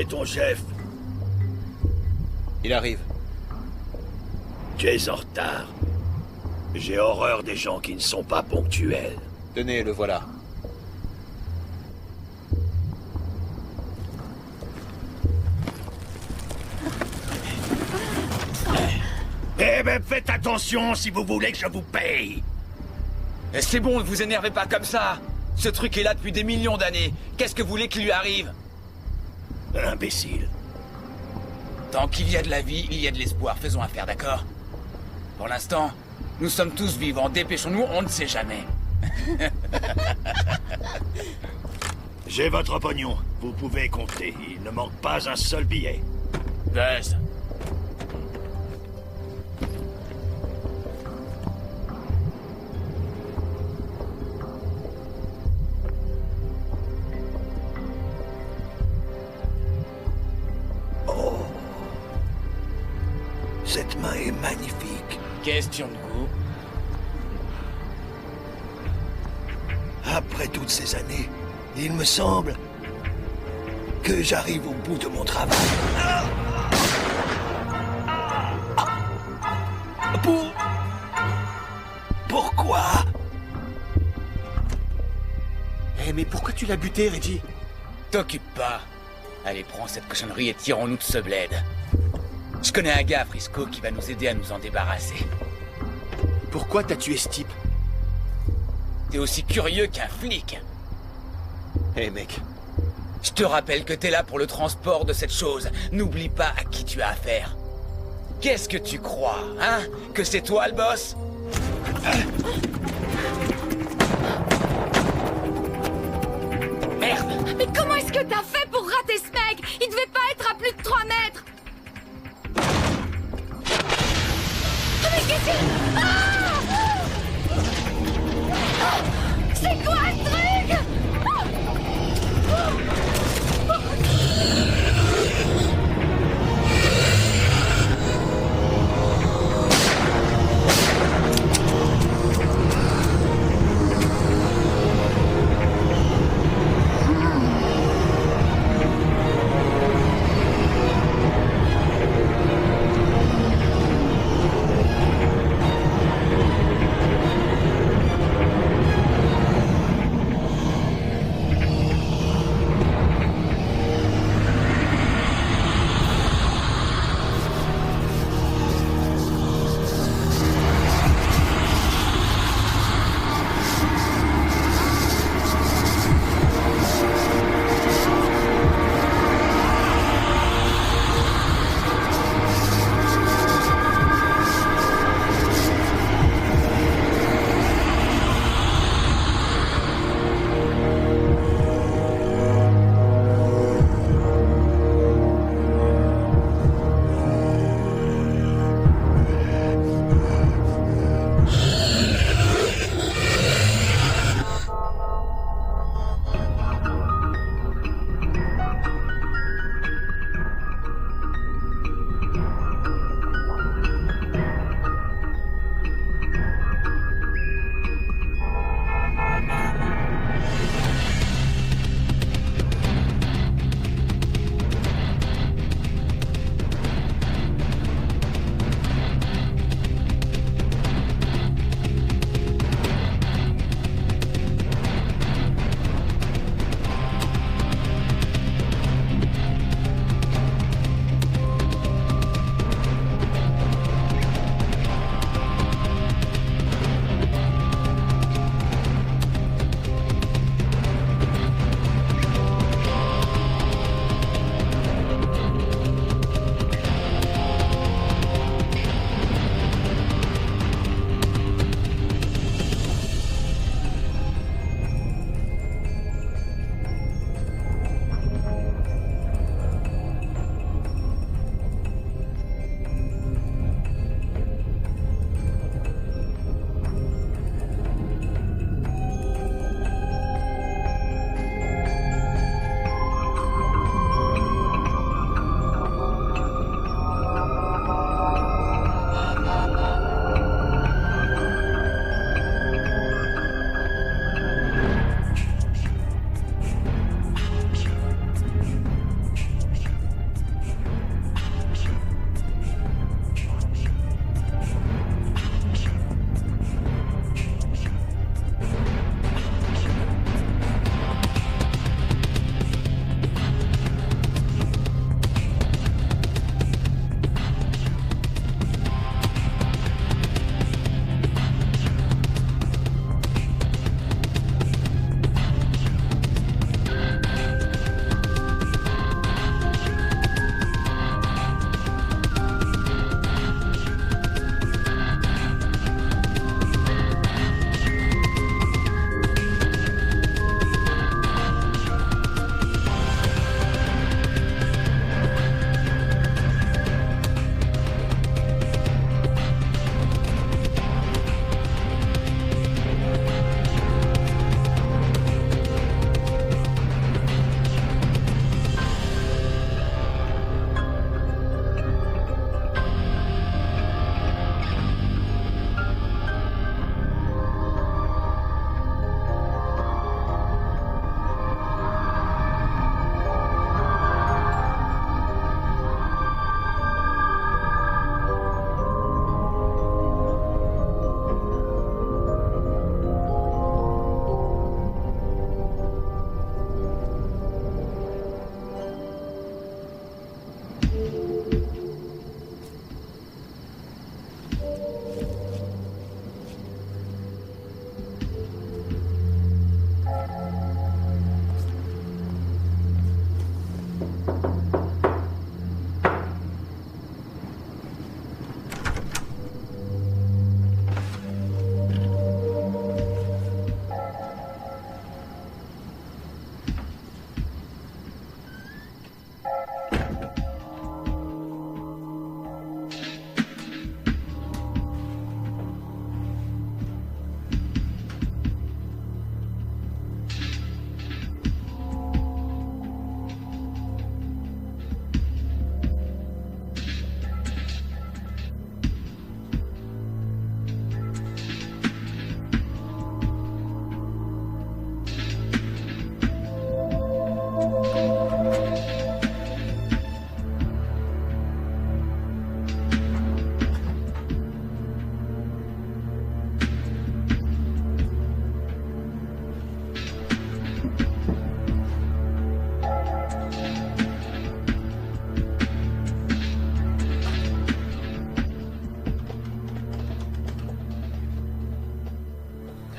est ton chef? Il arrive. Tu es en retard. J'ai horreur des gens qui ne sont pas ponctuels. Tenez, le voilà. Eh ben faites attention si vous voulez que je vous paye. Et c'est bon, ne vous énervez pas comme ça. Ce truc est là depuis des millions d'années. Qu'est-ce que vous voulez qu'il lui arrive? Imbécile. Tant qu'il y a de la vie, il y a de l'espoir. Faisons affaire, d'accord? Pour l'instant, nous sommes tous vivants. Dépêchons-nous, on ne sait jamais. J'ai votre pognon. Vous pouvez compter. Il ne manque pas un seul billet. Buzz. Cette main est magnifique. Question de goût. Après toutes ces années, il me semble que j'arrive au bout de mon travail. Pourquoi? Eh, mais pourquoi tu l'as buté, Reggie? T'occupe pas. Allez, prends cette cochonnerie et tirons-nous de ce bled. Je connais un gars à Frisco qui va nous aider à nous en débarrasser. Pourquoi t'as tué ce type? T'es aussi curieux qu'un flic. Eh, mec. Je te rappelle que t'es là pour le transport de cette chose. N'oublie pas à qui tu as affaire. Qu'est-ce que tu crois, hein? Que c'est toi le boss? Merde! Mais comment est-ce que t'as fait pour rater ce mec? Il devait pas être à plus de 3 mètres. Oh, mais qu'est-ce que... Ah! C'est quoi ce truc?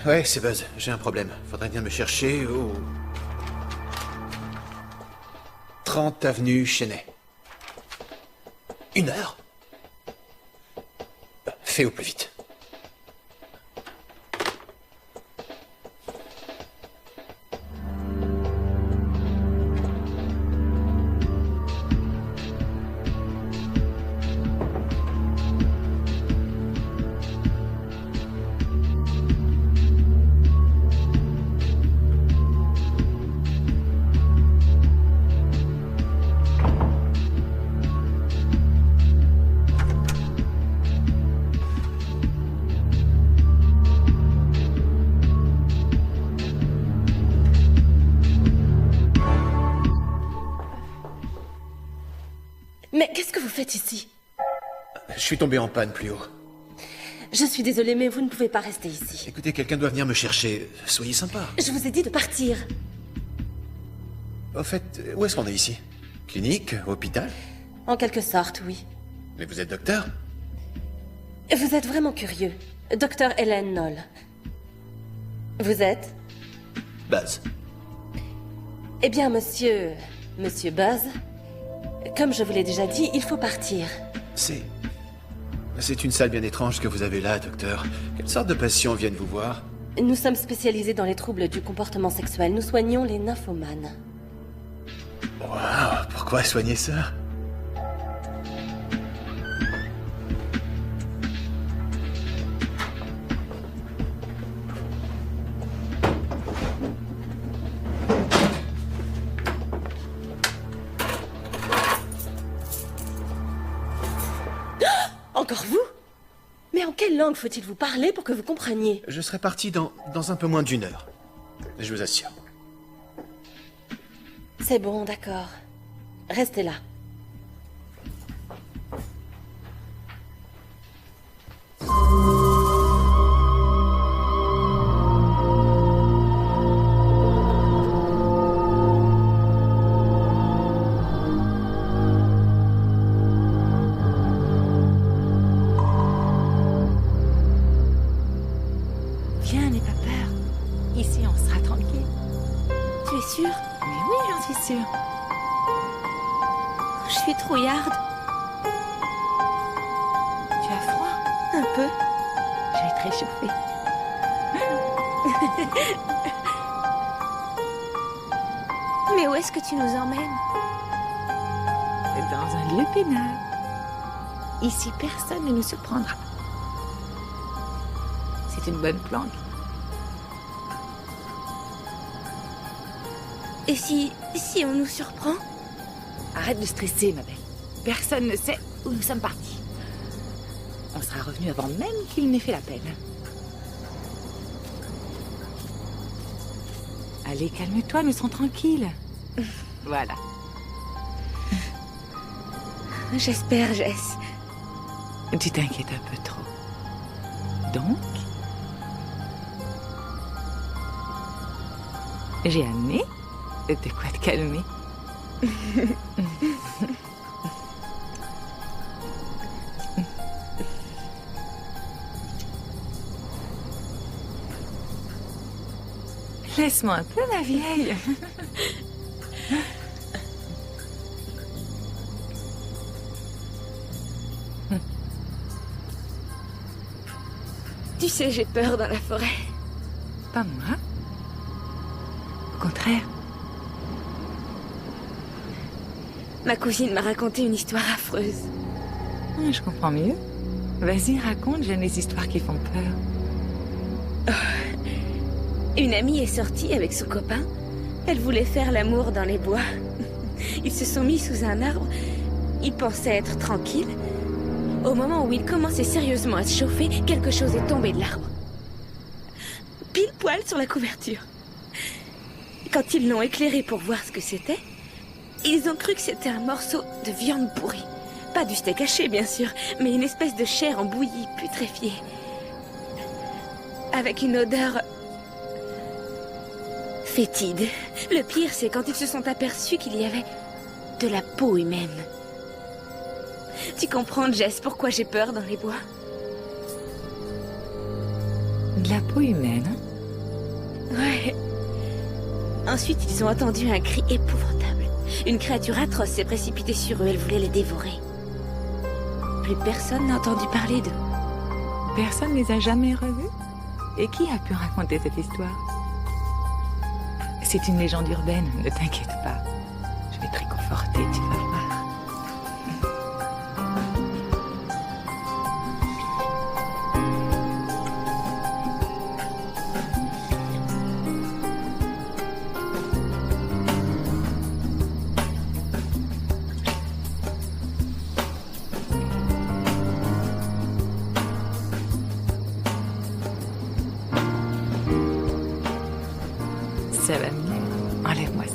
Ouais, c'est Buzz. J'ai un problème. Faudrait bien me chercher au... 30 avenue Chenet. 1 heure? Fais au plus vite. Mais qu'est-ce que vous faites ici? Je suis tombé en panne plus haut. Je suis désolée, mais vous ne pouvez pas rester ici. Écoutez, quelqu'un doit venir me chercher. Soyez sympa. Je vous ai dit de partir. Au fait, où est-ce qu'on est ici? Clinique? Hôpital? En quelque sorte, oui. Mais vous êtes docteur? Vous êtes vraiment curieux. Docteur Hélène Knoll. Vous êtes? Buzz. Eh bien, monsieur Buzz, comme je vous l'ai déjà dit, il faut partir. C'est une salle bien étrange que vous avez là, docteur. Quelle sorte de patients viennent vous voir? Nous sommes spécialisés dans les troubles du comportement sexuel. Nous soignons les nymphomanes. Wow, pourquoi soigner ça? Encore vous? Mais en quelle langue faut-il vous parler pour que vous compreniez? Je serai parti dans un peu moins d'1 heure. Je vous assure. C'est bon, d'accord. Restez là. Viens, n'aie pas peur. Ici, on sera tranquille. Tu es sûre? Mais oui, j'en suis sûre. Je suis trouillarde. Tu as froid? Un peu. Je vais te réchauffer. Mais où est-ce que tu nous emmènes? Dans un lieu pénal. Ici, personne ne nous surprendra. C'est une bonne planque. Et si on nous surprend? Arrête de stresser, ma belle. Personne ne sait où nous sommes partis. On sera revenu avant même qu'il n'ait fait la peine. Allez, calme-toi, nous serons tranquilles. Voilà. J'espère, Jess. Tu t'inquiètes un peu trop. Donc, j'ai amené de quoi te calmer. Laisse-moi un peu, ma vieille. Tu sais, j'ai peur dans la forêt. Pas moi. Au contraire. Ma cousine m'a raconté une histoire affreuse. Ah, je comprends mieux. Vas-y, raconte, j'aime les histoires qui font peur. Une amie est sortie avec son copain. Elle voulait faire l'amour dans les bois. Ils se sont mis sous un arbre. Ils pensaient être tranquilles. Au moment où ils commençaient sérieusement à se chauffer, quelque chose est tombé de l'arbre. Pile poil sur la couverture. Quand ils l'ont éclairé pour voir ce que c'était, ils ont cru que c'était un morceau de viande pourrie. Pas du steak haché, bien sûr, mais une espèce de chair en bouillie, putréfiée. Avec une odeur fétide. Le pire, c'est quand ils se sont aperçus qu'il y avait de la peau humaine. Tu comprends, Jess, pourquoi j'ai peur dans les bois? De la peau humaine, hein? Ouais. Ensuite, ils ont entendu un cri épouvantable. Une créature atroce s'est précipitée sur eux, elle voulait les dévorer. Plus personne n'a entendu parler d'eux. Personne ne les a jamais revus? Et qui a pu raconter cette histoire? C'est une légende urbaine, ne t'inquiète pas. Je vais te réconforter, tu vas voir. Ça va mieux. Enlève-moi ça.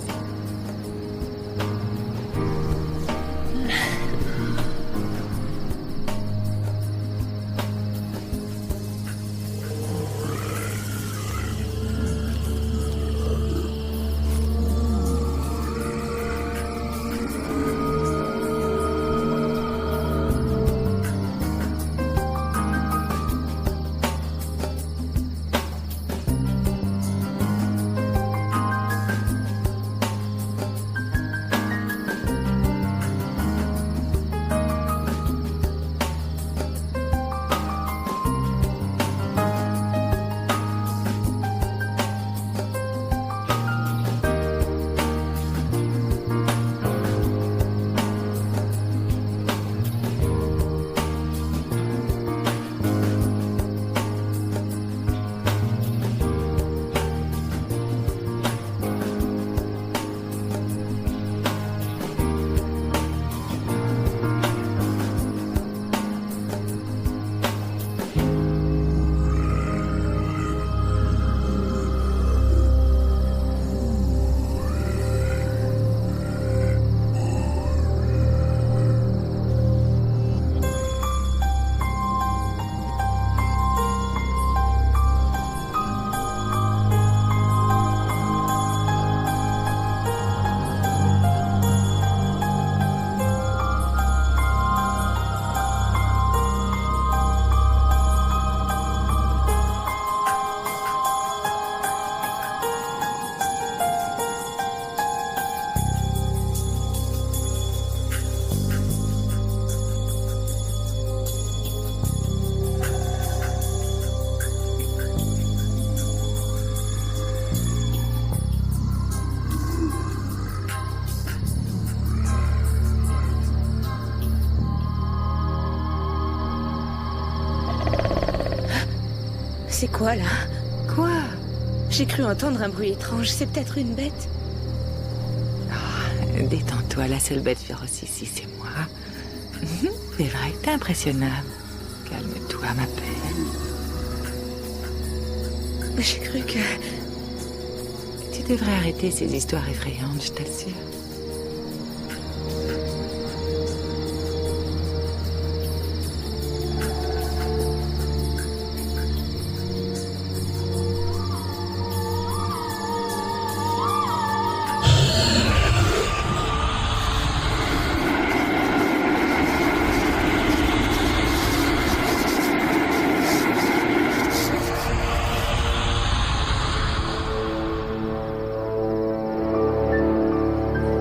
C'est quoi, là? Quoi? J'ai cru entendre un bruit étrange. C'est peut-être une bête? Oh, détends-toi, la seule bête féroce ici, c'est moi. C'est vrai que t'es impressionnable. Calme-toi, ma belle. J'ai cru que... Tu devrais arrêter ces histoires effrayantes, je t'assure.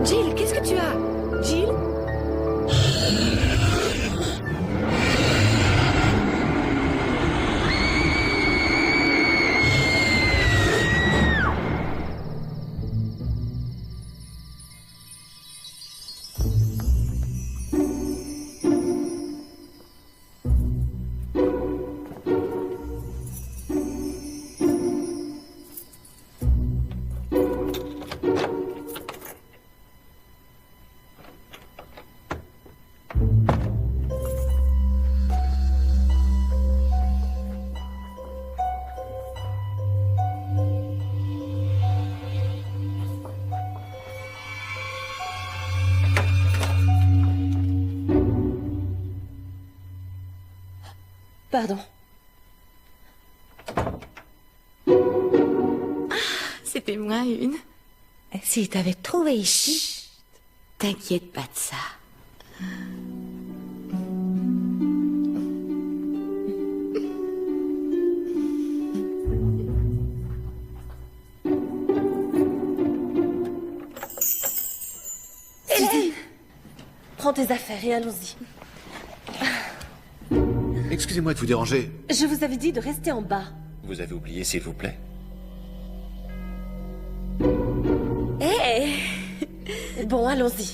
Jill, qu'est-ce que tu as? Jill? Pardon. C'était moi une. Si t'avais trouvé ici, t'inquiète pas de ça. prends tes affaires et allons-y. Excusez-moi de vous déranger. Je vous avais dit de rester en bas. Vous avez oublié, s'il vous plaît. Hé Bon, allons-y.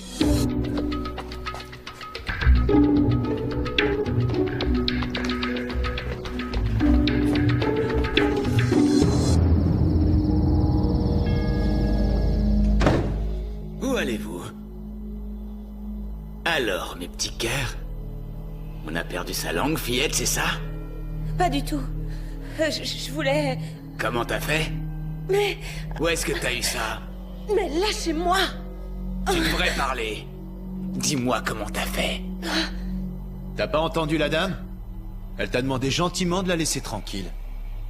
Où allez-vous? Alors, mes petits cœurs, on a perdu sa langue, fillette, c'est ça? Pas du tout. Je voulais... Comment t'as fait? Mais Où est-ce que t'as eu ça? lâchez-moi! Tu devrais parler. Dis-moi comment t'as fait. T'as pas entendu la dame? Elle t'a demandé gentiment de la laisser tranquille.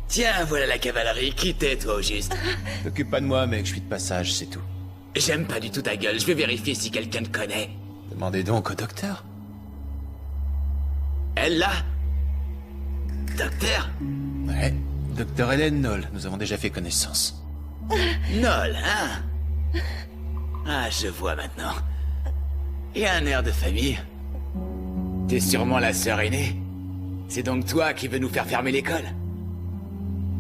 Tiens, voilà la cavalerie. Qui t'es, toi, au juste? T'occupe pas de moi, mec, je suis de passage, c'est tout. J'aime pas du tout ta gueule. Je vais vérifier si quelqu'un te connaît. Demandez donc au docteur. Elle, là? Docteur? Ouais, docteur Hélène Knoll, nous avons déjà fait connaissance. Knoll, hein? Ah, je vois maintenant. Il y a un air de famille. T'es sûrement la sœur aînée. C'est donc toi qui veux nous faire fermer l'école?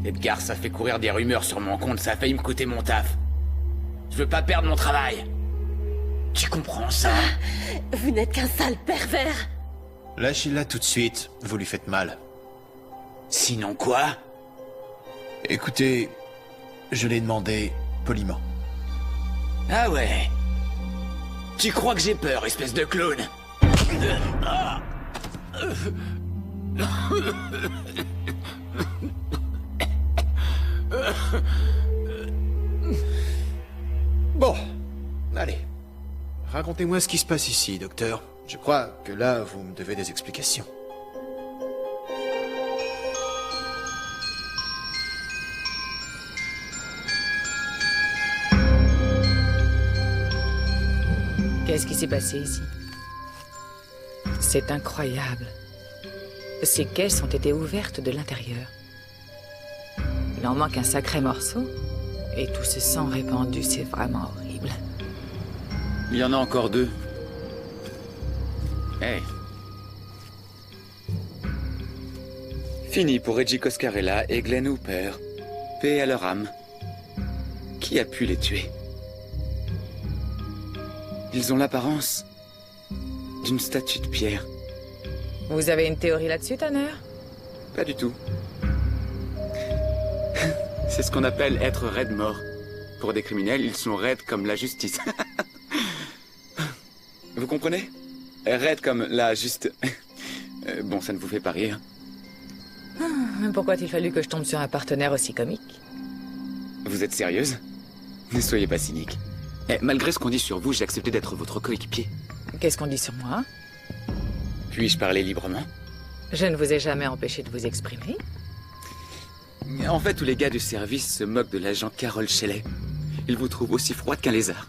Edgar, ça fait courir des rumeurs sur mon compte, ça a failli me coûter mon taf. Je veux pas perdre mon travail. Tu comprends ça? Vous n'êtes qu'un sale pervers! Lâchez-la tout de suite, vous lui faites mal. Sinon quoi? Écoutez, je l'ai demandé poliment. Ah ouais. Tu crois que j'ai peur, espèce de clown? Bon, allez. Racontez-moi ce qui se passe ici, docteur. Je crois que là, vous me devez des explications. Qu'est-ce qui s'est passé ici? C'est incroyable. Ces caisses ont été ouvertes de l'intérieur. Il en manque un sacré morceau. Et tout ce sang répandu, c'est vraiment horrible. Il y en a encore deux. Hey. Fini pour Reggie Coscarella et Glenn Hooper. Paix à leur âme. Qui a pu les tuer? Ils ont l'apparence d'une statue de pierre. Vous avez une théorie là-dessus, Tanner? Pas du tout. C'est ce qu'on appelle être raide mort. Pour des criminels, ils sont raides comme la justice. Vous comprenez? Raide comme la juste... Bon, ça ne vous fait pas rire. Pourquoi a-t-il fallu que je tombe sur un partenaire aussi comique? Vous êtes sérieuse? Ne soyez pas cynique. Malgré ce qu'on dit sur vous, j'ai accepté d'être votre coéquipier. Qu'est-ce qu'on dit sur moi? Puis-je parler librement? Je ne vous ai jamais empêché de vous exprimer. En fait, tous les gars du service se moquent de l'agent Carol Shelley. Ils vous trouvent aussi froide qu'un lézard.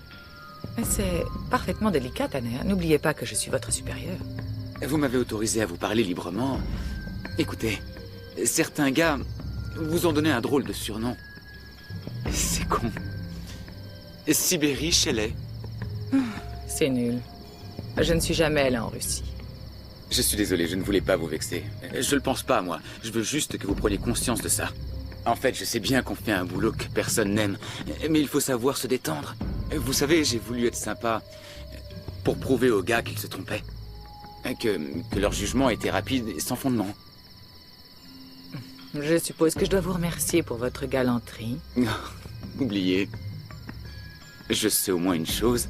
C'est parfaitement délicat, Tanner. N'oubliez pas que je suis votre supérieur. Vous m'avez autorisé à vous parler librement. Écoutez, certains gars vous ont donné un drôle de surnom. C'est con. Sibérie Shelley. C'est nul. Je ne suis jamais allé en Russie. Je suis désolé, je ne voulais pas vous vexer. Je le pense pas, moi. Je veux juste que vous preniez conscience de ça. En fait, je sais bien qu'on fait un boulot que personne n'aime, mais il faut savoir se détendre. Vous savez, j'ai voulu être sympa pour prouver aux gars qu'ils se trompaient. Que leur jugement était rapide et sans fondement. Je suppose que je dois vous remercier pour votre galanterie. Oubliez. Je sais au moins une chose.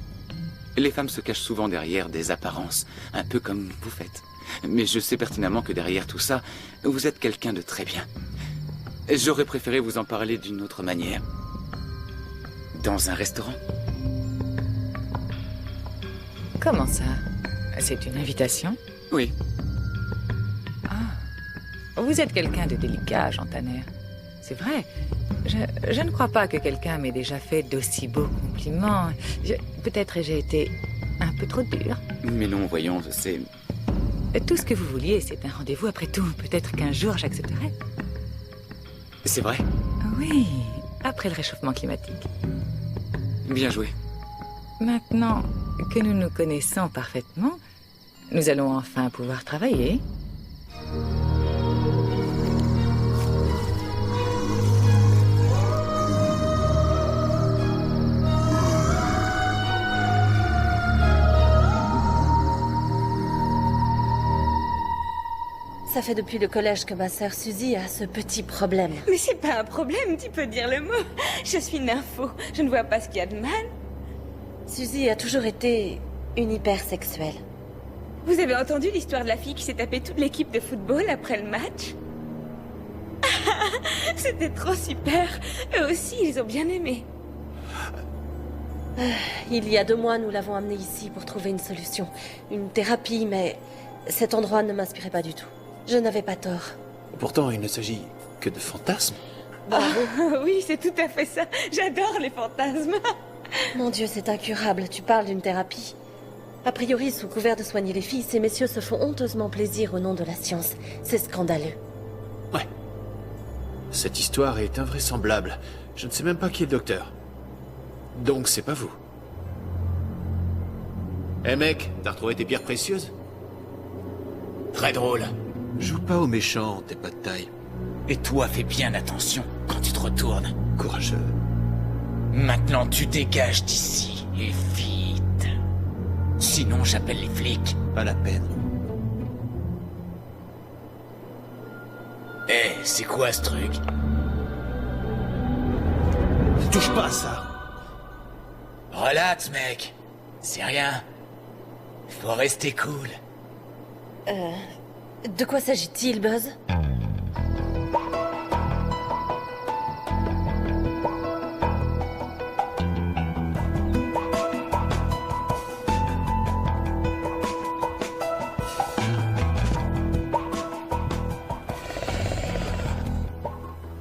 Les femmes se cachent souvent derrière des apparences, un peu comme vous faites. Mais je sais pertinemment que derrière tout ça, vous êtes quelqu'un de très bien. J'aurais préféré vous en parler d'une autre manière. Dans un restaurant. Comment ça? C'est une invitation? Oui. Ah. Vous êtes quelqu'un de délicat, Jean Tanner. C'est vrai. Je ne crois pas que quelqu'un m'ait déjà fait d'aussi beaux compliments. Peut-être j'ai été un peu trop dure. Mais non, voyons, c'est... Tout ce que vous vouliez, c'est un rendez-vous après tout. Peut-être qu'un jour j'accepterai. C'est vrai? Oui, après le réchauffement climatique. Bien joué. Maintenant que nous nous connaissons parfaitement, Nous allons enfin pouvoir travailler. Ça fait depuis le collège que ma sœur Suzy a ce petit problème. Mais c'est pas un problème, tu peux dire le mot. Je suis nympho, je ne vois pas ce qu'il y a de mal. Suzy a toujours été une hypersexuelle. Vous avez entendu l'histoire de la fille qui s'est tapée toute l'équipe de football après le match? C'était trop super. Eux aussi, ils ont bien aimé. Il y a 2 mois, nous l'avons amenée ici pour trouver une solution. Une thérapie, mais cet endroit ne m'inspirait pas du tout. Je n'avais pas tort. Pourtant, il ne s'agit que de fantasmes. Oui, c'est tout à fait ça. J'adore les fantasmes. Mon Dieu, c'est incurable. Tu parles d'une thérapie. A priori, sous couvert de soigner les filles, ces messieurs se font honteusement plaisir au nom de la science. C'est scandaleux. Ouais. Cette histoire est invraisemblable. Je ne sais même pas qui est le docteur. Donc c'est pas vous. Eh mec, t'as retrouvé tes pierres précieuses? Très drôle. Joue pas aux méchants, t'es pas de taille. Et toi, fais bien attention quand tu te retournes. Courageux. Maintenant, tu dégages d'ici, et vite. Sinon, j'appelle les flics. Pas la peine. Eh, c'est quoi ce truc? Touche pas à ça. Relax, mec. C'est rien. Faut rester cool. De quoi s'agit-il, Buzz?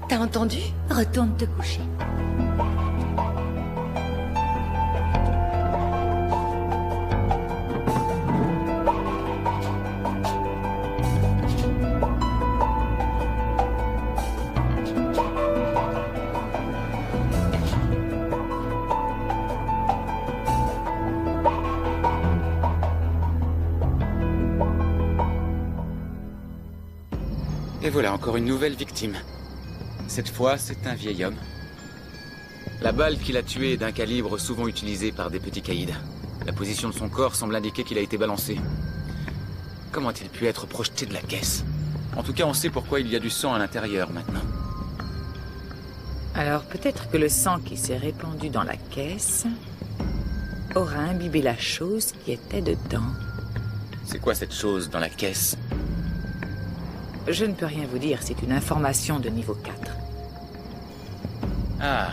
T'as entendu? Retourne te coucher. Et voilà encore une nouvelle victime. Cette fois, c'est un vieil homme. La balle qui l'a tué est d'un calibre souvent utilisé par des petits caïds. La position de son corps semble indiquer qu'il a été balancé. Comment a-t-il pu être projeté de la caisse? En tout cas, on sait pourquoi il y a du sang à l'intérieur maintenant. Alors peut-être que le sang qui s'est répandu dans la caisse aura imbibé la chose qui était dedans. C'est quoi cette chose dans la caisse? Je ne peux rien vous dire, c'est une information de niveau 4. Ah,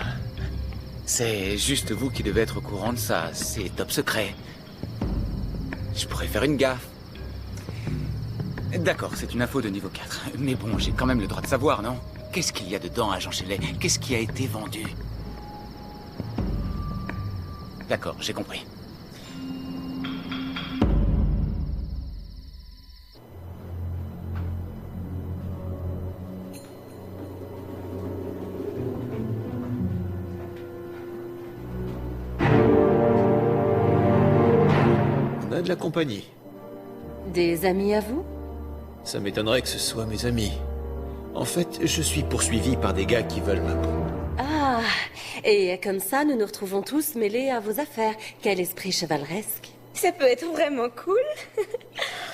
c'est juste vous qui devez être au courant de ça. C'est top secret. Je pourrais faire une gaffe. D'accord, c'est une info de niveau 4. Mais bon, j'ai quand même le droit de savoir, non? Qu'est-ce qu'il y a dedans, agent Shelley? Qu'est-ce qui a été vendu? D'accord, j'ai compris. On a de la compagnie. Des amis à vous? Ça m'étonnerait que ce soit mes amis. En fait, je suis poursuivi par des gars qui veulent ma peau. Ah, et comme ça, nous nous retrouvons tous mêlés à vos affaires. Quel esprit chevaleresque. Ça peut être vraiment cool.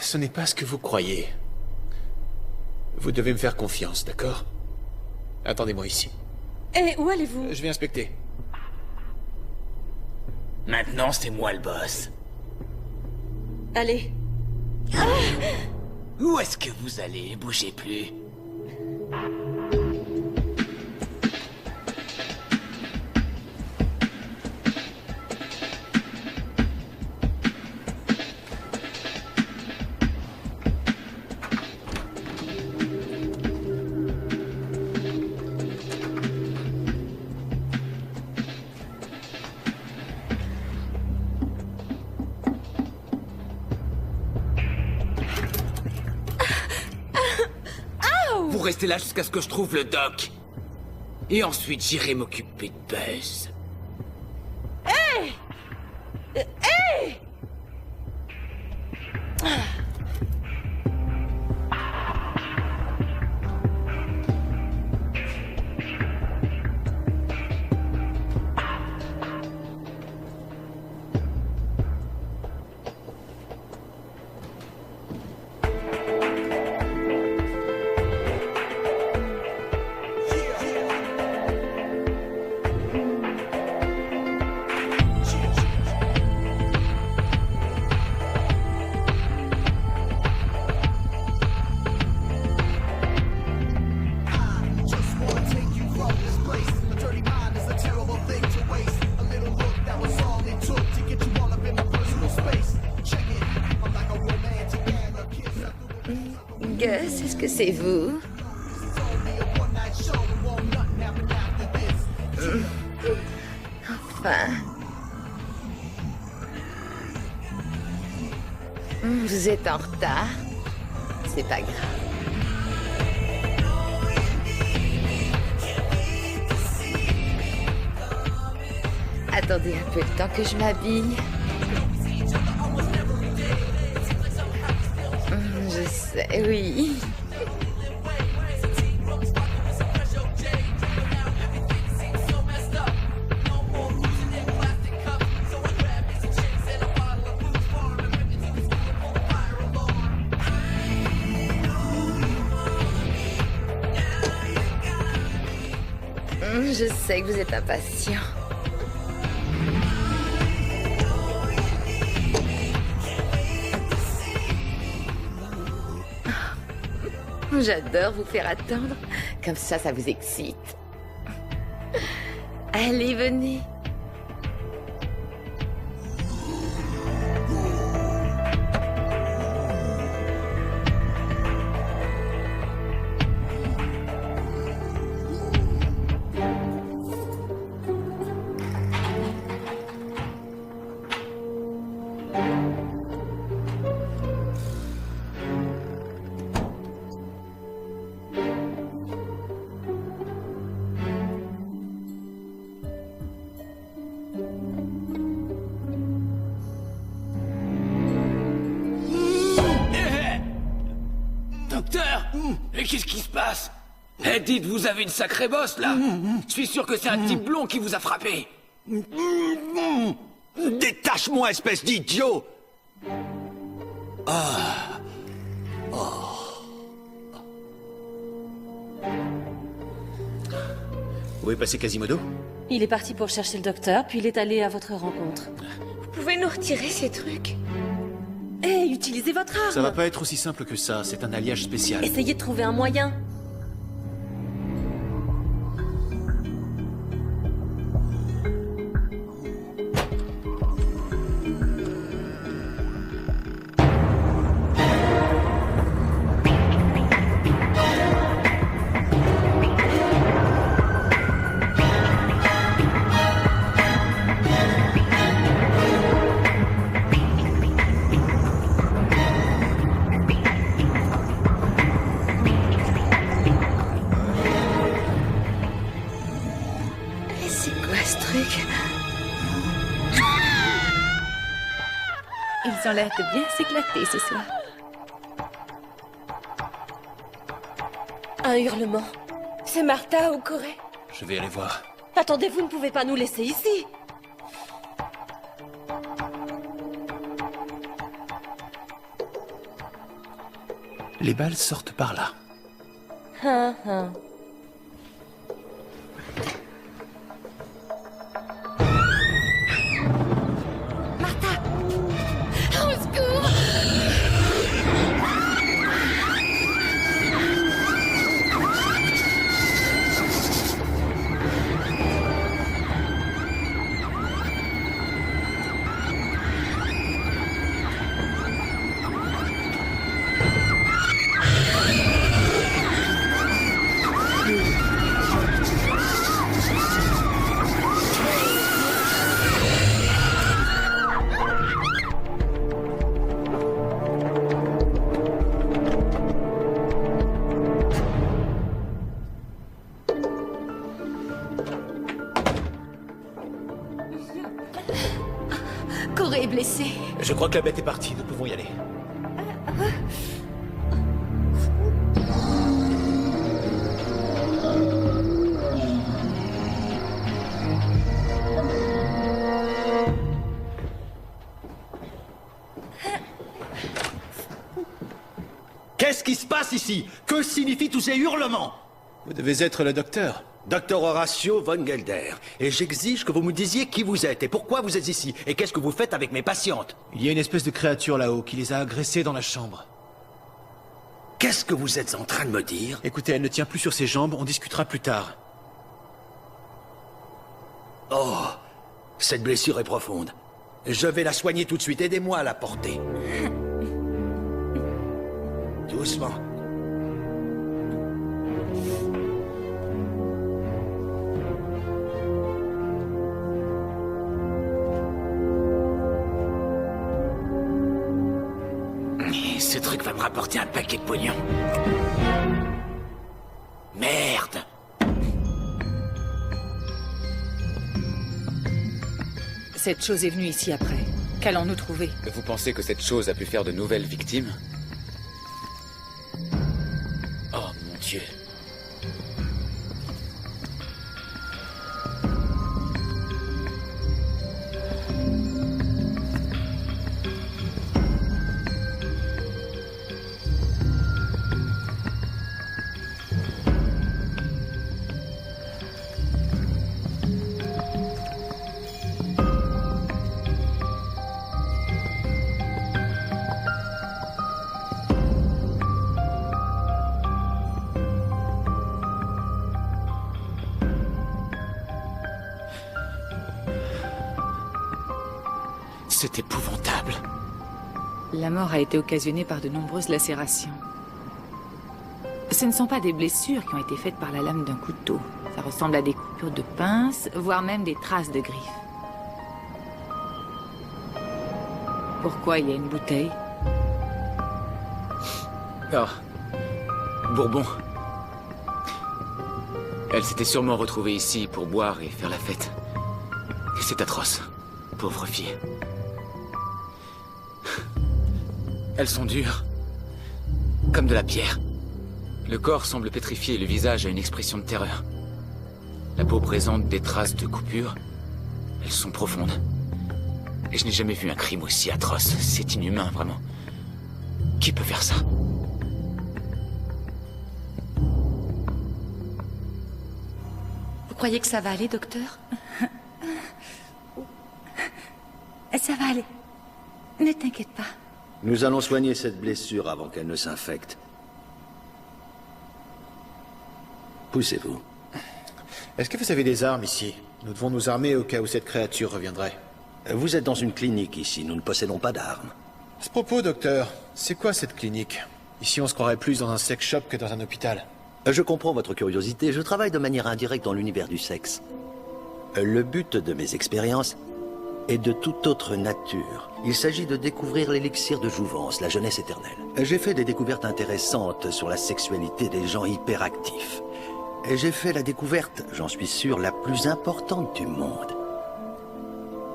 Ce n'est pas ce que vous croyez. Vous devez me faire confiance, d'accord? Attendez-moi ici. Et où allez-vous? Je vais inspecter. Maintenant, c'est moi le boss. Allez. Où est-ce que vous allez? Bougez plus. Vous restez là jusqu'à ce que je trouve le doc. Et ensuite, j'irai m'occuper de Buzz. Ah. que c'est vous? Enfin... Vous êtes en retard. C'est pas grave. Attendez un peu le temps que je m'habille. Je sais, oui. Je sais que vous êtes impatient. J'adore vous faire attendre. Comme ça vous excite. Allez, venez. Docteur! Mais qu'est-ce qui se passe? Eh, dites, vous avez une sacrée bosse, là! Je suis sûr que c'est un type blond qui vous a frappé! Détache-moi, espèce d'idiot! Où est passé Quasimodo? Il est parti pour chercher le docteur, puis il est allé à votre rencontre. Vous pouvez nous retirer ces trucs? Hé, utilisez votre arme! Ça va pas être aussi simple que ça, c'est un alliage spécial. Essayez de trouver un moyen. C'est quoi ce truc? Ils ont l'air de bien s'éclater ce soir. Un hurlement. C'est Martha ou Corée? Je vais aller voir. Attendez, vous ne pouvez pas nous laisser ici. Les balles sortent par là. Hein, hein. Au secours! Corée est blessée. Je crois que la bête est partie, nous pouvons y aller. Qu'est-ce qui se passe ici? Que signifient tous ces hurlements? Vous devez être le docteur. Docteur Horatio von Gelder, et j'exige que vous me disiez qui vous êtes et pourquoi vous êtes ici, et qu'est-ce que vous faites avec mes patientes. Il y a une espèce de créature là-haut qui les a agressées dans la chambre. Qu'est-ce que vous êtes en train de me dire? Écoutez, elle ne tient plus sur ses jambes, on discutera plus tard. Oh, cette blessure est profonde. Je vais la soigner tout de suite, aidez-moi à la porter. Doucement. Ce truc va me rapporter un paquet de pognon. Merde! Cette chose est venue ici après. Qu'allons-nous trouver? Vous pensez que cette chose a pu faire de nouvelles victimes? Oh mon Dieu. C'est épouvantable. La mort a été occasionnée par de nombreuses lacérations. Ce ne sont pas des blessures qui ont été faites par la lame d'un couteau. Ça ressemble à des coupures de pince, voire même des traces de griffes. Pourquoi il y a une bouteille? Oh. Bourbon. Elle s'était sûrement retrouvée ici pour boire et faire la fête. Et c'est atroce. Pauvre fille. Elles sont dures. Comme de la pierre. Le corps semble pétrifié et le visage a une expression de terreur. La peau présente des traces de coupures. Elles sont profondes. Et je n'ai jamais vu un crime aussi atroce. C'est inhumain, vraiment. Qui peut faire ça? Vous croyez que ça va aller, docteur? Ça va aller. Ne t'inquiète pas. Nous allons soigner cette blessure avant qu'elle ne s'infecte. Poussez-vous. Est-ce que vous avez des armes ici? Nous devons nous armer au cas où cette créature reviendrait. Vous êtes dans une clinique ici, nous ne possédons pas d'armes. À ce propos, docteur, c'est quoi cette clinique? Ici, on se croirait plus dans un sex shop que dans un hôpital. Je comprends votre curiosité, je travaille de manière indirecte dans l'univers du sexe. Le but de mes expériences est de toute autre nature. Il s'agit de découvrir l'élixir de jouvence, la jeunesse éternelle. J'ai fait des découvertes intéressantes sur la sexualité des gens hyperactifs. Et j'ai fait la découverte, j'en suis sûr, la plus importante du monde.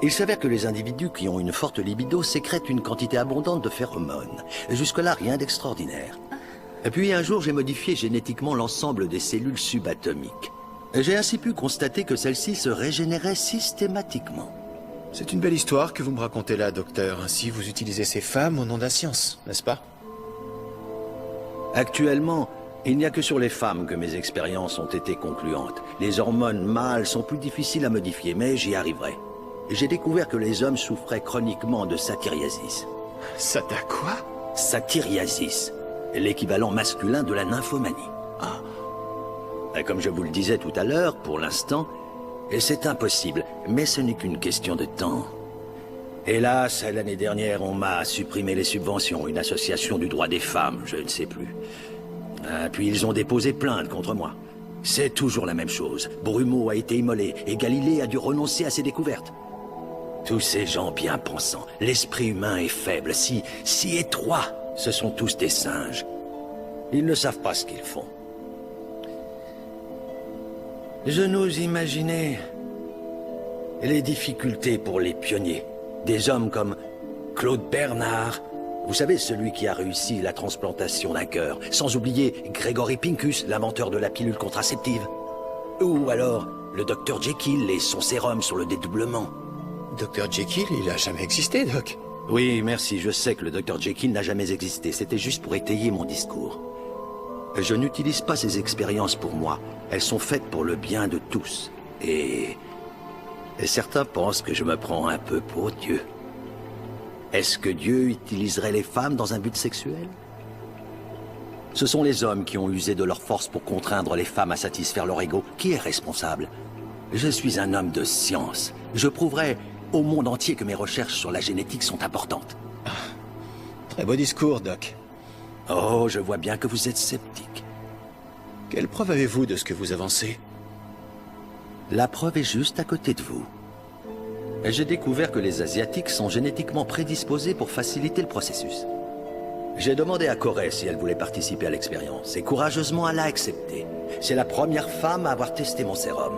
Il s'avère que les individus qui ont une forte libido sécrètent une quantité abondante de phéromones. Jusque-là, rien d'extraordinaire. Et puis un jour, j'ai modifié génétiquement l'ensemble des cellules subatomiques. J'ai ainsi pu constater que celles-ci se régénéraient systématiquement. C'est une belle histoire que vous me racontez là, docteur. Ainsi, vous utilisez ces femmes au nom de la science, n'est-ce pas? Actuellement, il n'y a que sur les femmes que mes expériences ont été concluantes. Les hormones mâles sont plus difficiles à modifier, mais j'y arriverai. J'ai découvert que les hommes souffraient chroniquement de satyriasis. Ça t'a quoi? Satyriasis, l'équivalent masculin de la nymphomanie. Et comme je vous le disais tout à l'heure, pour l'instant, c'est impossible, mais ce n'est qu'une question de temps. Hélas, l'année dernière, on m'a supprimé les subventions, une association du droit des femmes, je ne sais plus. Puis ils ont déposé plainte contre moi. C'est toujours la même chose. Brumeau a été immolé et Galilée a dû renoncer à ses découvertes. Tous ces gens bien pensants, l'esprit humain est faible, si étroit, ce sont tous des singes. Ils ne savent pas ce qu'ils font. Je n'ose imaginer les difficultés pour les pionniers. Des hommes comme Claude Bernard, vous savez, celui qui a réussi la transplantation d'un cœur, sans oublier Gregory Pincus, l'inventeur de la pilule contraceptive. Ou alors le Dr Jekyll et son sérum sur le dédoublement. Dr Jekyll, il a jamais existé, Doc. Oui, merci, je sais que le Dr Jekyll n'a jamais existé, c'était juste pour étayer mon discours. Je n'utilise pas ces expériences pour moi, elles sont faites pour le bien de tous. Et certains pensent que je me prends un peu pour Dieu. Est-ce que Dieu utiliserait les femmes dans un but sexuel? Ce sont les hommes qui ont usé de leur force pour contraindre les femmes à satisfaire leur ego. Qui est responsable? Je suis un homme de science. Je prouverai au monde entier que mes recherches sur la génétique sont importantes. Très beau discours, Doc. Oh, je vois bien que vous êtes sceptique. Quelle preuve avez-vous de ce que vous avancez? La preuve est juste à côté de vous. J'ai découvert que les Asiatiques sont génétiquement prédisposés pour faciliter le processus. J'ai demandé à Corée si elle voulait participer à l'expérience, et courageusement elle a accepté. C'est la première femme à avoir testé mon sérum.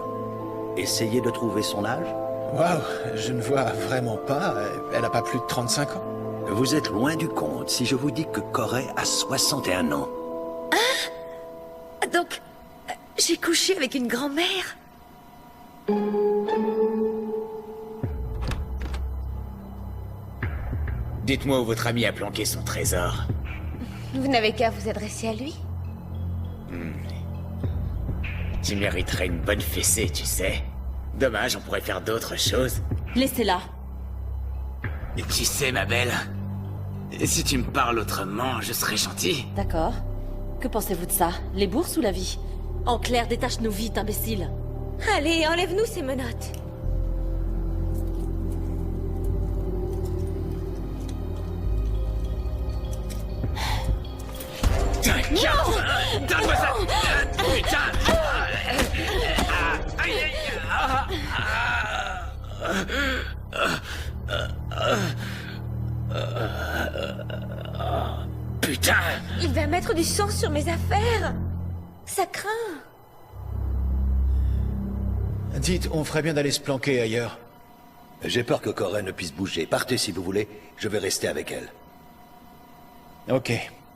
Essayez de trouver son âge. Waouh, je ne vois vraiment pas. Elle n'a pas plus de 35 ans. Vous êtes loin du compte si je vous dis que Corée a 61 ans. Donc, j'ai couché avec une grand-mère? Dites-moi où votre ami a planqué son trésor. Vous n'avez qu'à vous adresser à lui. Tu mériterais une bonne fessée, tu sais. Dommage, on pourrait faire d'autres choses. Laissez-la. Et tu sais, ma belle, si tu me parles autrement, je serais gentil. D'accord. Que pensez-vous de ça? Les bourses ou la vie? En clair, détache-nous vite, imbécile. Allez, enlève-nous ces menottes. Donne-moi ça. Putain. Putain. Il va mettre du sang sur mes affaires. Ça craint. Dites, on ferait bien d'aller se planquer ailleurs. J'ai peur que Corée ne puisse bouger. Partez si vous voulez, je vais rester avec elle. Ok,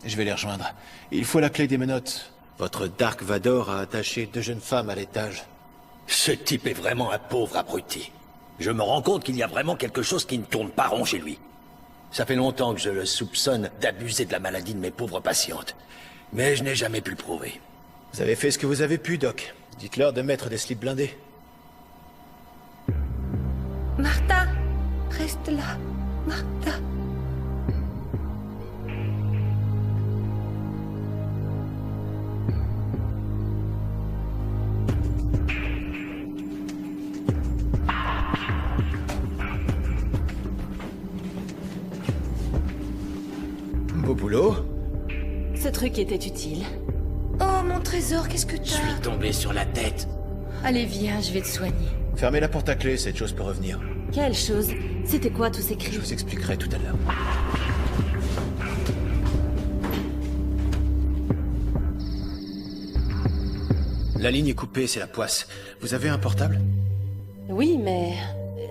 je vais les rejoindre. Il faut la clé des menottes. Votre Dark Vador a attaché 2 jeunes femmes à l'étage. Ce type est vraiment un pauvre abruti. Je me rends compte qu'il y a vraiment quelque chose qui ne tourne pas rond chez lui. Ça fait longtemps que je le soupçonne d'abuser de la maladie de mes pauvres patientes. Mais je n'ai jamais pu le prouver. Vous avez fait ce que vous avez pu, Doc. Dites-leur de mettre des slips blindés. Martha, reste là. Martha. Beau boulot. Ce truc était utile. Oh, mon trésor, qu'est-ce que Je t'as? suis tombé sur la tête. Allez, viens, je vais te soigner. Fermez la porte à clé, cette chose peut revenir. Quelle chose? C'était quoi tous ces cris? Je vous expliquerai tout à l'heure. La ligne est coupée, c'est la poisse. Vous avez un portable? Oui, mais...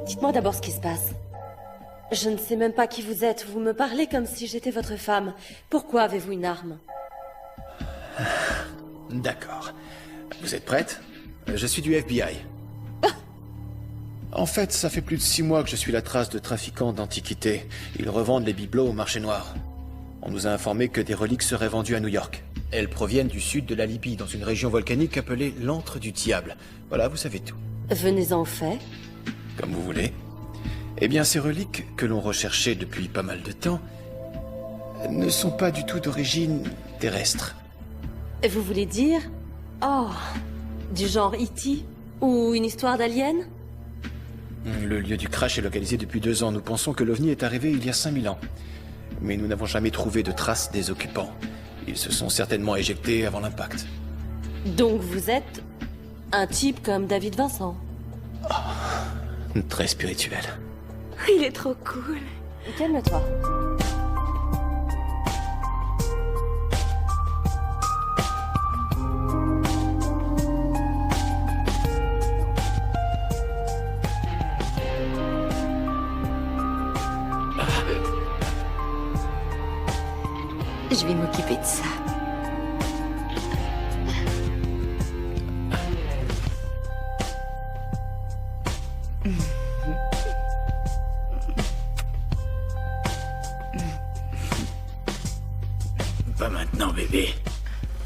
Dites-moi d'abord ce qui se passe. Je ne sais même pas qui vous êtes. Vous me parlez comme si j'étais votre femme. Pourquoi avez-vous une arme? D'accord. Vous êtes prête? Je suis du FBI. En fait, ça fait plus de 6 mois que je suis la trace de trafiquants d'antiquités. Ils revendent les bibelots au marché noir. On nous a informé que des reliques seraient vendues à New York. Elles proviennent du sud de la Libye, dans une région volcanique appelée l'Antre du Diable. Voilà, vous savez tout. Venez-en au fait. Comme vous voulez. Eh bien, ces reliques, que l'on recherchait depuis pas mal de temps, ne sont pas du tout d'origine terrestre. Vous voulez dire... Oh... Du genre E.T. Ou une histoire d'alien? Le lieu du crash est localisé depuis 2 ans. Nous pensons que l'OVNI est arrivé il y a 5000 ans. Mais nous n'avons jamais trouvé de traces des occupants. Ils se sont certainement éjectés avant l'impact. Donc vous êtes... un type comme David Vincent? Très spirituel. Il est trop cool. Calme-toi. Je vais m'occuper de ça. Pas maintenant, bébé.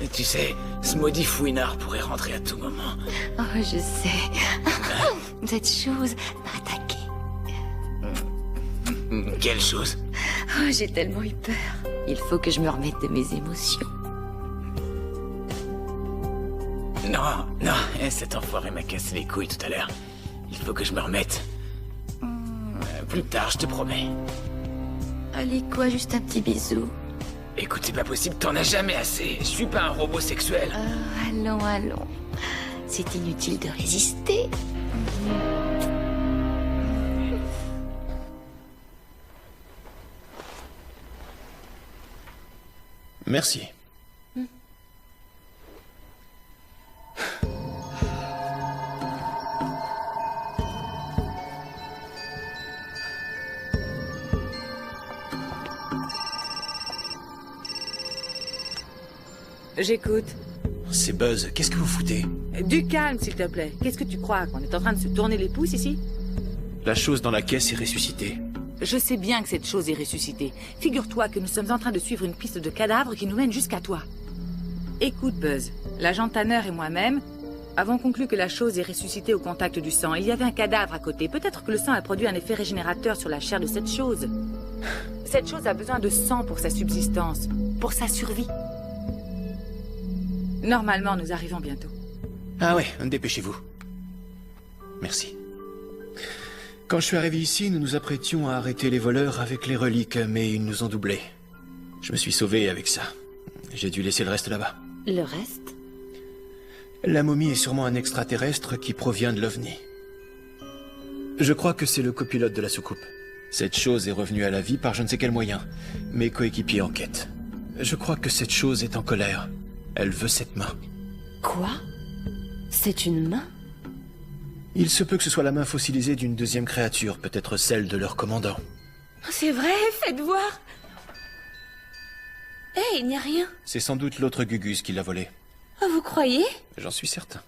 Et tu sais, ce maudit fouinard pourrait rentrer à tout moment. Oh, je sais. Cette chose m'a attaqué. Quelle chose? Oh, j'ai tellement eu peur. Il faut que je me remette de mes émotions. Non, non, cet enfoiré m'a cassé les couilles tout à l'heure. Il faut que je me remette. Plus tard, je te promets. Allez, quoi, juste un petit bisou. Écoute, c'est pas possible, t'en as jamais assez. Je suis pas un robot sexuel. Allons, allons. C'est inutile de résister. Merci. J'écoute. C'est Buzz, qu'est-ce que vous foutez? Du calme, s'il te plaît. Qu'est-ce que tu crois, qu'on est en train de se tourner les pouces ici? La chose dans la caisse est ressuscitée. Je sais bien que cette chose est ressuscitée. Figure-toi que nous sommes en train de suivre une piste de cadavre qui nous mène jusqu'à toi. Écoute, Buzz. L'agent Tanner et moi-même avons conclu que la chose est ressuscitée au contact du sang. Il y avait un cadavre à côté. Peut-être que le sang a produit un effet régénérateur sur la chair de cette chose. Cette chose a besoin de sang pour sa subsistance, pour sa survie. Normalement, nous arrivons bientôt. Ah ouais, dépêchez-vous. Merci. Quand je suis arrivé ici, nous nous apprêtions à arrêter les voleurs avec les reliques, mais ils nous ont doublés. Je me suis sauvé avec ça. J'ai dû laisser le reste là-bas. Le reste? La momie est sûrement un extraterrestre qui provient de l'OVNI. Je crois que c'est le copilote de la soucoupe. Cette chose est revenue à la vie par je ne sais quel moyen. Mes coéquipiers enquêtent. Je crois que cette chose est en colère. Elle veut cette main. Quoi? C'est une main? Il se peut que ce soit la main fossilisée d'une deuxième créature, peut-être celle de leur commandant. C'est vrai, faites voir. Hé, il n'y a rien. C'est sans doute l'autre Gugus qui l'a volée. Oh, vous croyez? J'en suis certain.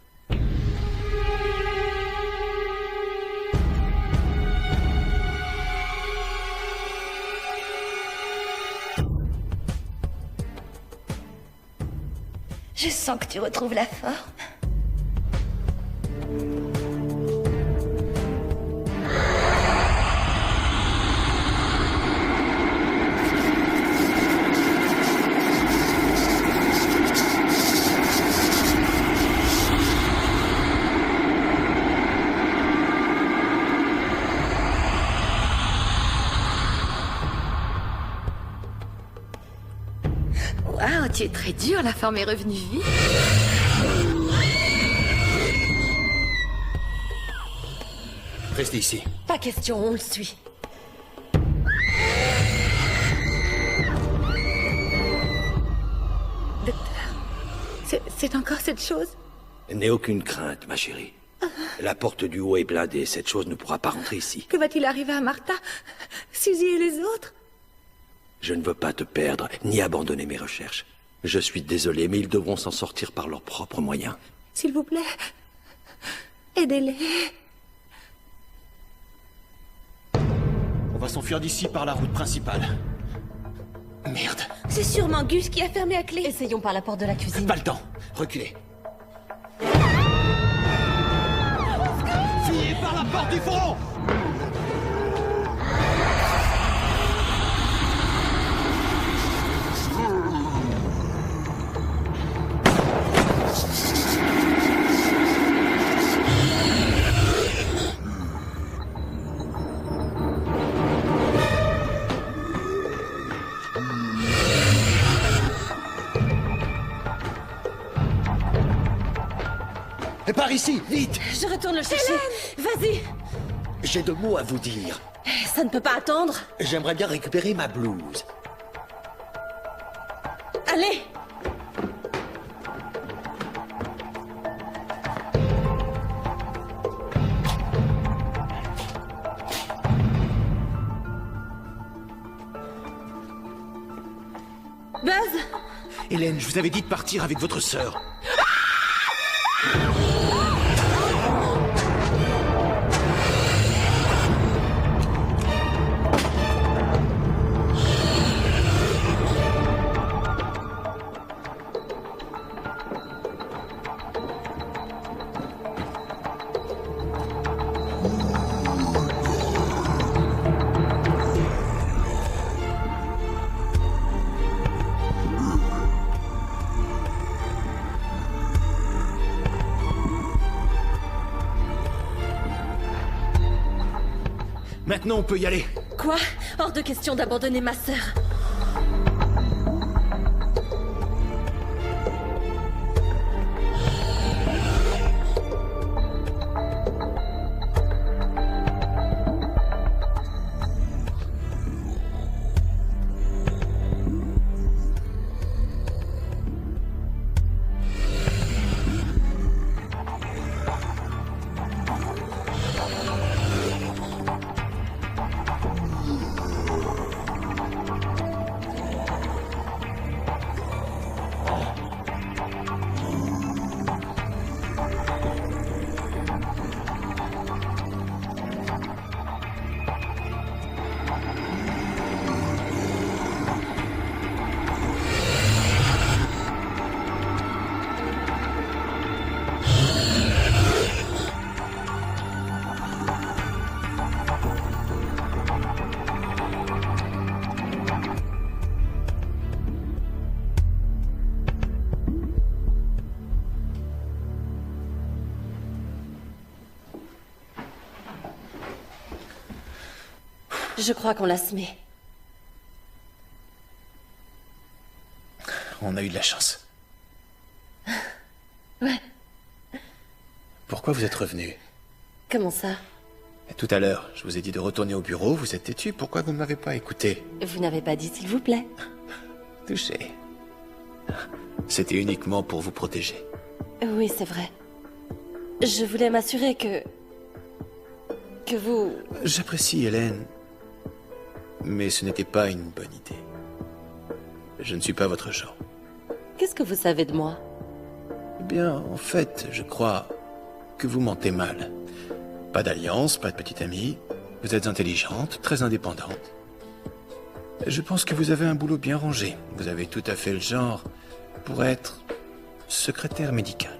Je sens que tu retrouves la forme. Waouh, tu es très dur, la forme est revenue vite. Restez ici. Pas question, on le suit. C'est encore cette chose? N'aie aucune crainte, ma chérie. La porte du haut est blindée, cette chose ne pourra pas rentrer ici. Que va-t-il arriver à Martha, Suzy et les autres? Je ne veux pas te perdre, ni abandonner mes recherches. Je suis désolé, mais ils devront s'en sortir par leurs propres moyens. S'il vous plaît, aidez-les. On va s'enfuir d'ici par la route principale. Merde. C'est sûrement Gus qui a fermé à clé. Essayons par la porte de la cuisine. Pas le temps. Reculez. Fuyez par la porte du fond! Par ici, vite! Je retourne le chercher. Vas-y. J'ai 2 mots à vous dire. Ça ne peut pas attendre. J'aimerais bien récupérer ma blouse. Allez. Buzz. Hélène, je vous avais dit de partir avec votre sœur. Maintenant, on peut y aller. Quoi? Hors de question d'abandonner ma sœur. Je crois qu'on l'a semé. On a eu de la chance. Ouais. Pourquoi vous êtes revenu? Comment ça? Tout à l'heure, je vous ai dit de retourner au bureau, vous êtes têtu, pourquoi vous ne m'avez pas écouté? Vous n'avez pas dit s'il vous plaît. Touché. C'était uniquement pour vous protéger. Oui, c'est vrai. Je voulais m'assurer que vous... J'apprécie Hélène, mais ce n'était pas une bonne idée. Je ne suis pas votre genre. Qu'est-ce que vous savez de moi? Eh bien, en fait, je crois que vous mentez mal. Pas d'alliance, pas de petite amie. Vous êtes intelligente, très indépendante. Je pense que vous avez un boulot bien rangé. Vous avez tout à fait le genre pour être secrétaire médicale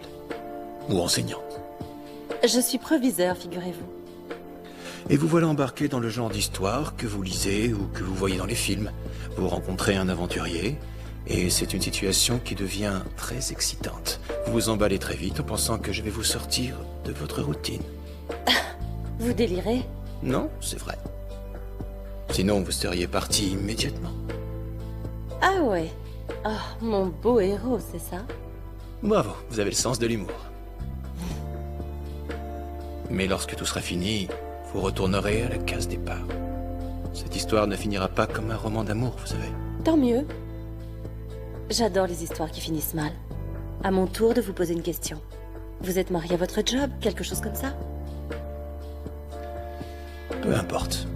ou enseignante. Je suis proviseur, figurez-vous. Et vous voilà embarqué dans le genre d'histoire que vous lisez ou que vous voyez dans les films. Vous rencontrez un aventurier, et c'est une situation qui devient très excitante. Vous vous emballez très vite en pensant que je vais vous sortir de votre routine. Vous délirez? Non, c'est vrai. Sinon, vous seriez parti immédiatement. Ah ouais. Oh, mon beau héros, c'est ça? Bravo, vous avez le sens de l'humour. Mais lorsque tout sera fini, vous retournerez à la case départ. Cette histoire ne finira pas comme un roman d'amour, vous savez. Tant mieux. J'adore les histoires qui finissent mal. À mon tour de vous poser une question. Vous êtes marié à votre job, quelque chose comme ça? Peu importe.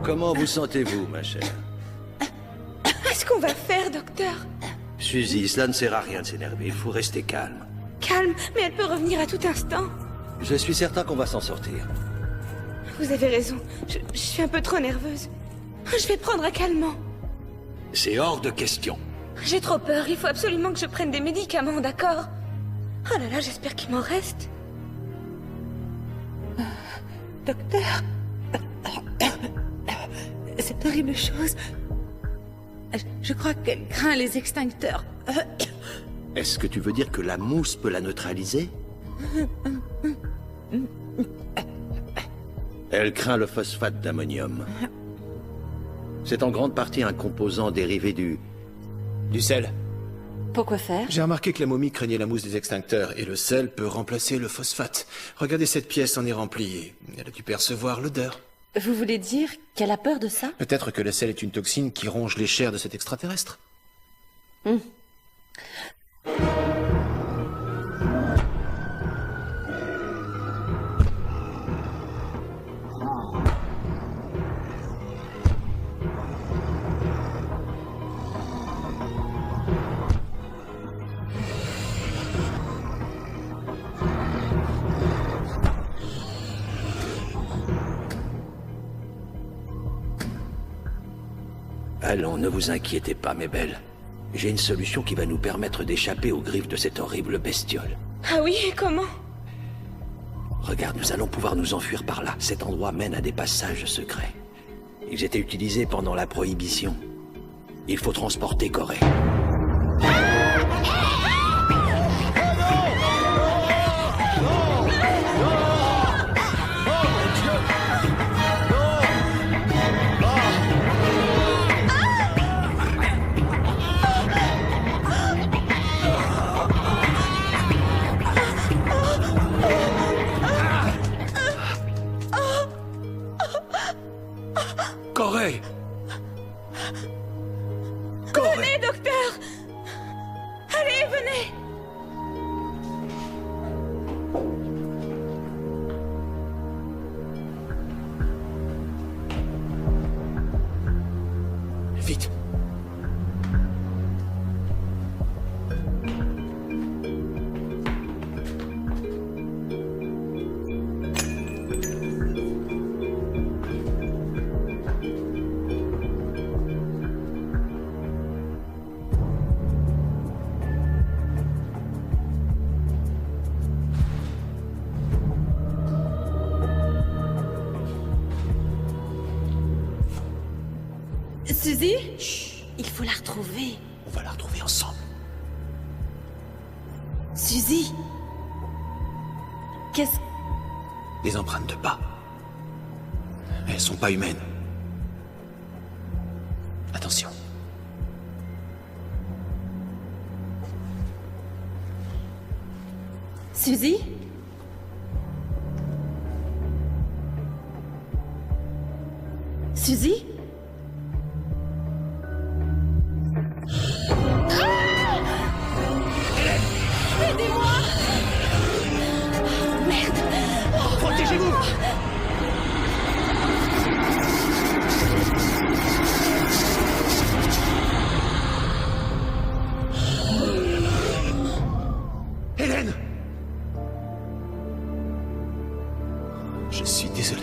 Comment vous sentez-vous, ma chère? Qu'est-ce qu'on va faire, docteur? Suzy, cela ne sert à rien de s'énerver. Il faut rester calme. Calme, mais elle peut revenir à tout instant. Je suis certain qu'on va s'en sortir. Vous avez raison. Je suis un peu trop nerveuse. Je vais prendre un calmant. C'est hors de question. J'ai trop peur. Il faut absolument que je prenne des médicaments, d'accord? Oh là là, j'espère qu'il m'en reste. Docteur? Cette horrible chose... Je crois qu'elle craint les extincteurs. Est-ce que tu veux dire que la mousse peut la neutraliser? Elle craint le phosphate d'ammonium. C'est en grande partie un composant dérivé du sel. Pourquoi faire? J'ai remarqué que la momie craignait la mousse des extincteurs, et le sel peut remplacer le phosphate. Regardez, cette pièce en est remplie, et elle a dû percevoir l'odeur. Vous voulez dire qu'elle a peur de ça? Peut-être que le sel est une toxine qui ronge les chairs de cet extraterrestre. Allons, ne vous inquiétez pas, mes belles. J'ai une solution qui va nous permettre d'échapper aux griffes de cette horrible bestiole. Ah oui, et comment? Regarde, nous allons pouvoir nous enfuir par là. Cet endroit mène à des passages secrets. Ils étaient utilisés pendant la Prohibition. Il faut transporter Corée. Corée! Corée! Venez, docteur! Allez, venez! Vite! Suzy? Chut, il faut la retrouver. On va la retrouver ensemble. Suzy? Qu'est-ce... Les empreintes de pas. Elles sont pas humaines. Attention. Suzy? Suzy? Protégez-vous! Hélène! Je suis désolé.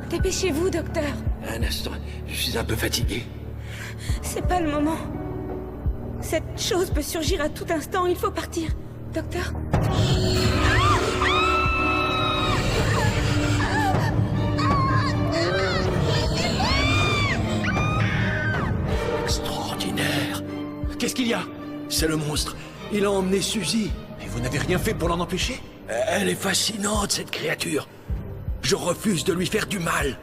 Dépêchez-vous, docteur. Un instant, je suis un peu fatigué. C'est pas le moment. Cette chose peut surgir à tout instant. Il faut partir. Docteur? Extraordinaire. Qu'est-ce qu'il y a? C'est le monstre. Il a emmené Suzy. Et vous n'avez rien fait pour l'en empêcher? Elle est fascinante, cette créature. Je refuse de lui faire du mal.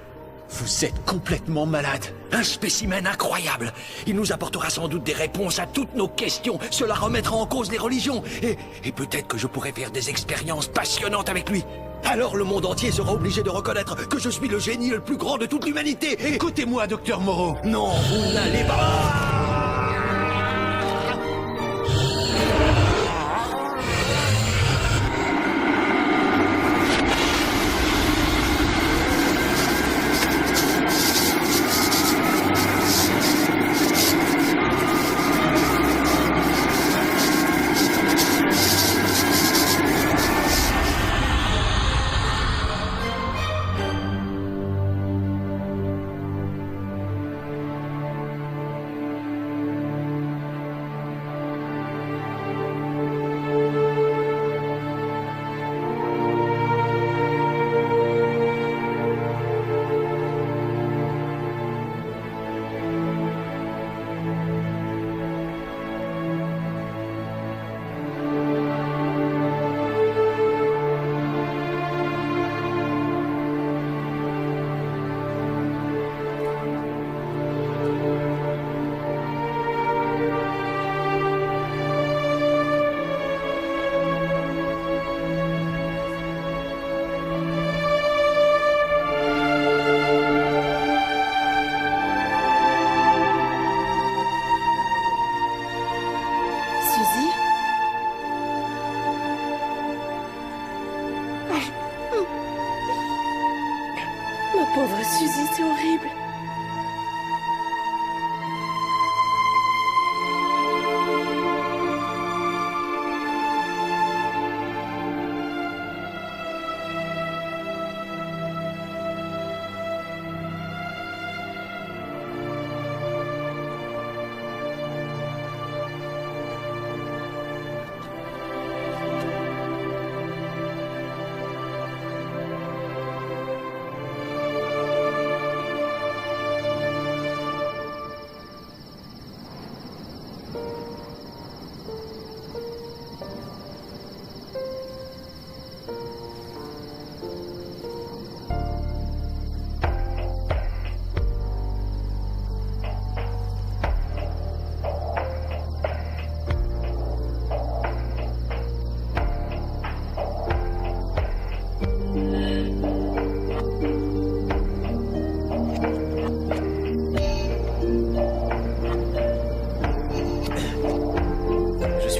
Vous êtes complètement malade. Un spécimen incroyable. Il nous apportera sans doute des réponses à toutes nos questions. Cela remettra en cause les religions. Et peut-être que je pourrai faire des expériences passionnantes avec lui. Alors le monde entier sera obligé de reconnaître que je suis le génie le plus grand de toute l'humanité. Et... Écoutez-moi, docteur Moreau. Non, vous n'allez pas... Suzy? Ma pauvre Suzy, c'est horrible.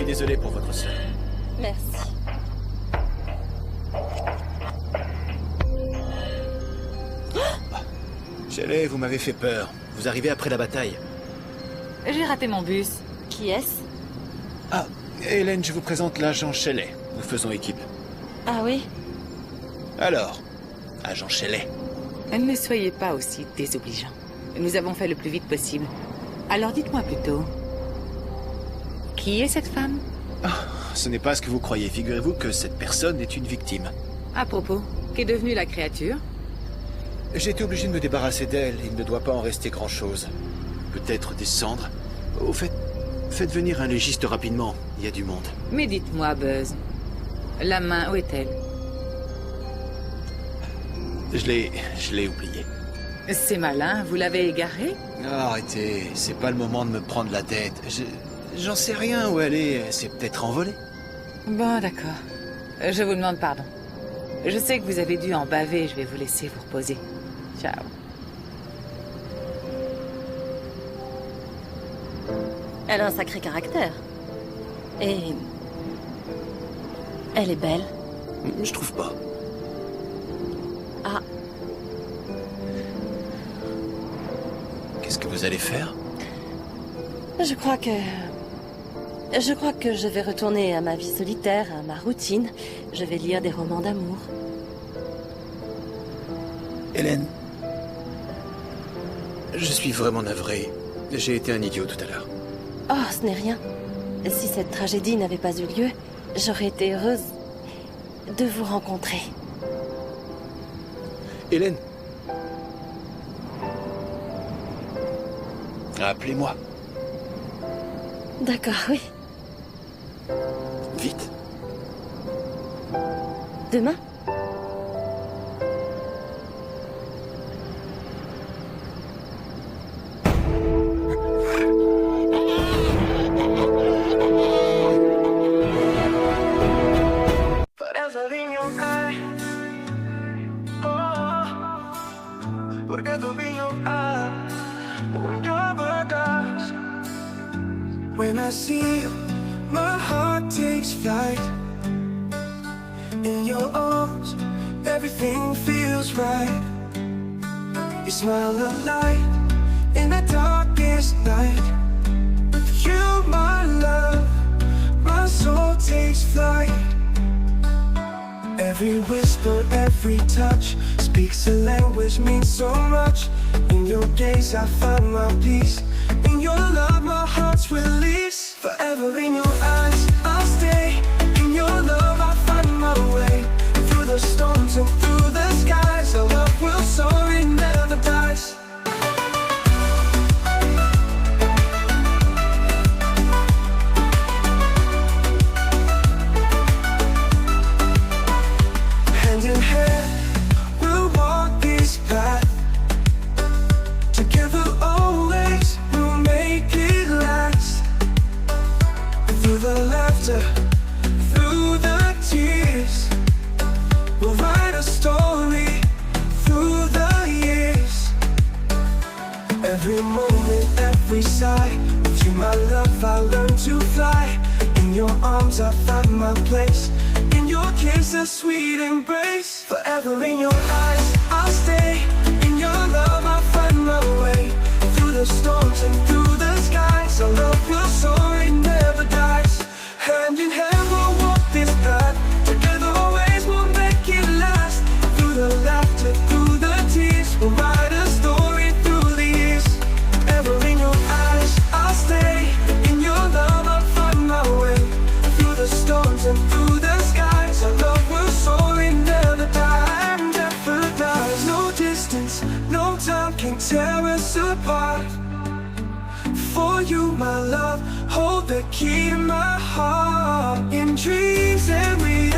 Désolé pour votre sœur. Merci. Shelley, vous m'avez fait peur. Vous arrivez après la bataille. J'ai raté mon bus. Qui est-ce? Ah, Hélène, je vous présente l'agent Shelley. Nous faisons équipe. Ah oui? Alors, agent Shelley, Ne soyez pas aussi désobligeant. Nous avons fait le plus vite possible. Alors dites-moi plutôt, qui est cette femme? Ce n'est pas ce que vous croyez. Figurez-vous que cette personne est une victime. À propos, qu'est devenue la créature? J'ai été obligé de me débarrasser d'elle. Il ne doit pas en rester grand-chose. Peut-être des cendres. Au fait, faites venir un légiste rapidement. Il y a du monde. Mais dites-moi, Buzz, la main, où est-elle? Je l'ai oublié. C'est malin, vous l'avez égarée? Arrêtez, c'est pas le moment de me prendre la tête. J'en sais rien où elle est. Elle s'est peut-être envolée. Bon, d'accord. Je vous demande pardon. Je sais que vous avez dû en baver, je vais vous laisser vous reposer. Ciao. Elle a un sacré caractère. Et... elle est belle. Je trouve pas. Ah, Qu'est-ce que vous allez faire? je crois que je vais retourner à ma vie solitaire, à ma routine. Je vais lire des romans d'amour. Hélène, je suis vraiment navré. J'ai été un idiot tout à l'heure. Oh, ce n'est rien. Si cette tragédie n'avait pas eu lieu, j'aurais été heureuse de vous rencontrer. Hélène. Appelez-moi. D'accord, oui. Vite. Demain? Forever in your eye. Oh, forever in your eye. When your does. When I see you, my heart takes flight. In your arms, everything feels right. You smile a light in the darkest night. With you, my love, my soul takes flight. Every whisper, every touch speaks a language, means so much. In your gaze I find my peace. In your love my heart's release. Forever in your eyes I'll stay. In your love I find my way. Through the storms and through the skies, our love will soar, it never dies. Hand in hand, we'll walk this path. Together always, we'll make it last. Through the laughter, through the tears, we'll write a story through the years. Every moment, every sigh, with you my love I learn to fly. In your arms I find my place. In your kiss a sweet embrace. Forever in your eyes I'll stay. In your love I find my way. Through the storms and through the skies, our love will soar, it never dies. Hand in hand we'll walk this path. Together always we'll make it last. Through the laughter, through the tears, we'll write a story through the years. Ever in your eyes I'll stay. In your love I'll find my way. Through the storms and through the skies, our love will soar, it never dies, never dies. No distance, no time can tear us apart. For you my love, hold the key to my heart. In dreams and reality,